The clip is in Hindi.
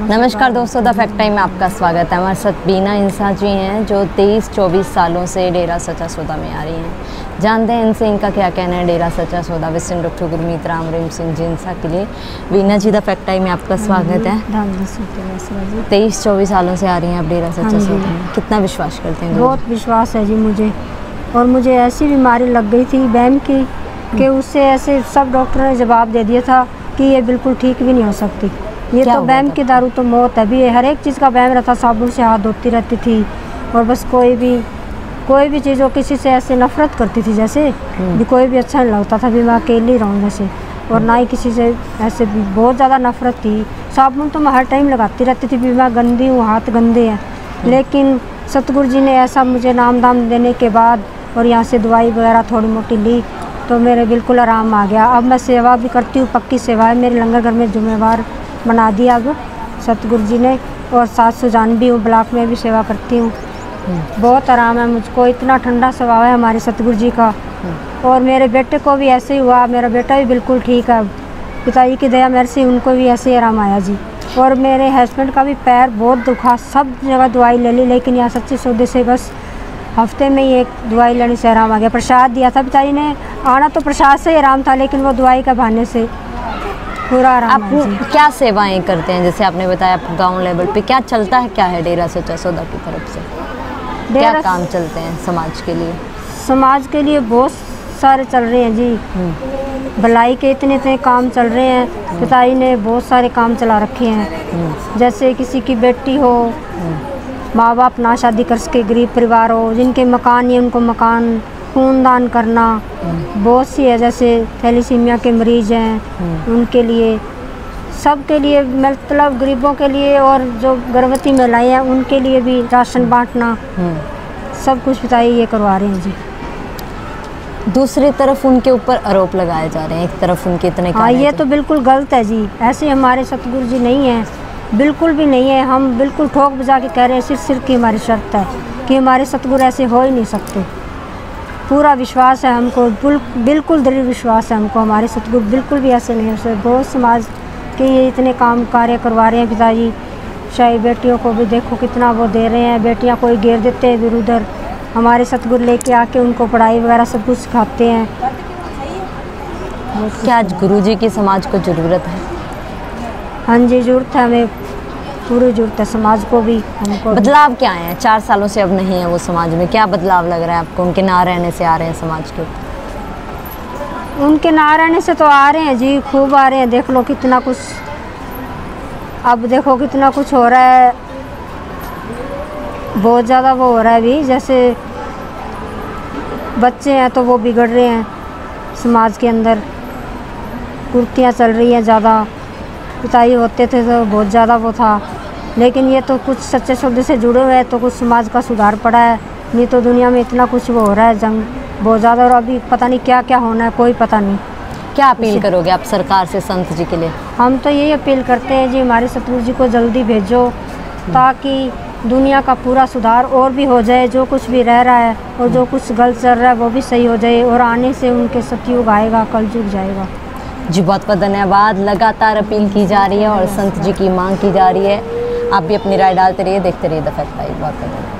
नमस्कार दोस्तों, द फैक्ट टाइम में आपका स्वागत है। हमारे साथ बीना इंसा जी हैं जो 23-24 सालों से डेरा सच्चा सौदा में आ रही हैं। जानते हैं इनसे इनका क्या कहना है डेरा सच्चा सौदा विसिन डॉक्टर गुरमीत राम रहीम सिंह जी इंसा के लिए। बीना जी, द फैक्ट टाइम में आपका स्वागत है। 23-24 सालों से आ रही हैं आप डेरा सच्चा सौदा में, कितना विश्वास करते हैं? बहुत विश्वास है जी मुझे। और मुझे ऐसी बीमारी लग गई थी बैम की कि उससे ऐसे सब डॉक्टरों ने जवाब दे दिया था कि ये बिल्कुल ठीक भी नहीं हो सकती। ये तो बैम की दारू तो मौत है भी। हर एक चीज़ का बैम रहता, साबुन से हाथ धोती रहती थी और बस कोई भी चीज़ हो किसी से ऐसे नफरत करती थी जैसे भी कोई भी अच्छा नहीं लगता था भी मैं अकेली रहूँ जैसे। और ना ही किसी से ऐसे भी बहुत ज़्यादा नफरत थी। साबुन तो मैं हर टाइम लगाती रहती थी भी मैं गंदी हूँ, हाथ गंदे हैं। लेकिन सतगुरु जी ने ऐसा मुझे नाम दाम देने के बाद और यहाँ से दवाई वगैरह थोड़ी मोटी ली तो मेरे बिल्कुल आराम आ गया। अब मैं सेवा भी करती हूँ, पक्की सेवा है मेरे लंगर घर में, जुम्मेवार बना दिया अब सतगुरु जी ने। और 700 जान भी हूँ, ब्लॉक में भी सेवा करती हूँ। बहुत आराम है मुझको, इतना ठंडा स्वभाव है हमारे सतगुरु जी का। और मेरे बेटे को भी ऐसे ही हुआ, मेरा बेटा भी बिल्कुल ठीक है। पिताजी की दया मेरे से उनको भी ऐसे ही आराम आया जी। और मेरे हस्बैंड का भी पैर बहुत दुखा, सब जगह दवाई ले ली लेकिन यहाँ सच्चे सौदे से बस हफ्ते में ही एक दवाई लेने से आराम आ गया। प्रसाद दिया था पिताजी ने, आना तो प्रसाद से ही आराम था लेकिन वो दवाई का बहाने से पूरा आराम। आप क्या सेवाएं करते हैं? जैसे आपने बताया गांव लेवल पे क्या चलता है, क्या है डेरा सच्चा सौदा की तरफ से? क्या काम चलते हैं समाज के लिए? समाज के लिए बहुत सारे चल रहे हैं जी। भलाई के इतने काम चल रहे हैं। पिताजी ने बहुत सारे काम चला रखे हैं। जैसे किसी की बेटी हो, माँ बाप ना शादी कर सके, गरीब परिवार हो, जिनके मकान नहीं उनको मकान, खूनदान करना बहुत सी है। जैसे थैलीसीमिया के मरीज हैं उनके लिए, सब के लिए, मतलब गरीबों के लिए और जो गर्भवती महिलाएं हैं उनके लिए भी राशन बांटना, सब कुछ पिताजी ये करवा रहे हैं जी। दूसरी तरफ उनके ऊपर आरोप लगाए जा रहे हैं, एक तरफ उनके इतने हाँ, ये तो बिल्कुल गलत है जी। ऐसे हमारे सतगुरु जी नहीं हैं, बिल्कुल भी नहीं है। हम बिल्कुल ठोक बजा के कह रहे हैं, सिर की हमारी शर्त है कि हमारे सतगुरु ऐसे हो ही नहीं सकते। पूरा विश्वास है हमको, बिल्कुल दृढ़ विश्वास है हमको, हमारे सतगुरु बिल्कुल भी ऐसे नहीं हो सकते। बहुत समाज के ये इतने काम कार्य करवा रहे हैं पिताजी। शायद बेटियों को भी देखो कितना वो दे रहे हैं, बेटियां कोई घेर देते हैं इधर उधर, हमारे सतगुरु लेके आके उनको पढ़ाई वगैरह सब कुछ सिखाते हैं। क्या आज गुरु जी की समाज को ज़रूरत है? हाँ जी, ज़रूरत है, हमें पूरी ज़रूरत है समाज को भी, हमको। बदलाव क्या आए हैं? 4 सालों से अब नहीं है वो समाज में, क्या बदलाव लग रहा है आपको उनके ना रहने से आ रहे हैं समाज के? उनके ना रहने से तो आ रहे हैं जी, खूब आ रहे हैं। देख लो कितना कुछ, अब देखो कितना कुछ हो रहा है, बहुत ज़्यादा वो हो रहा है अभी। जैसे बच्चे हैं तो वो बिगड़ रहे हैं समाज के अंदर, कुर्तियाँ चल रही हैं ज़्यादा। पिताजी होते थे तो बहुत ज़्यादा वो था, लेकिन ये तो कुछ सच्चे सौदे से जुड़े हुए हैं तो कुछ समाज का सुधार पड़ा है। नहीं तो दुनिया में इतना कुछ वो हो रहा है, जंग बहुत ज़्यादा, और अभी पता नहीं क्या क्या होना है, कोई पता नहीं। क्या अपील करोगे आप सरकार से, संत जी के लिए? हम तो यही अपील करते हैं जी, हमारे सतगुरु जी को जल्दी भेजो ताकि दुनिया का पूरा सुधार और भी हो जाए। जो कुछ भी रह रहा है और जो कुछ गलत चल रहा है वो भी सही हो जाए, और आने से उनके सतयुग आएगा, कलयुग जाएगा जी। बहुत बहुत धन्यवाद। लगातार अपील की जा रही है और संत जी की मांग की जा रही है। आप भी अपनी राय डालते रहिए, देखते रहिए द फैक्ट टाइम। बहुत बहुत धन्यवाद।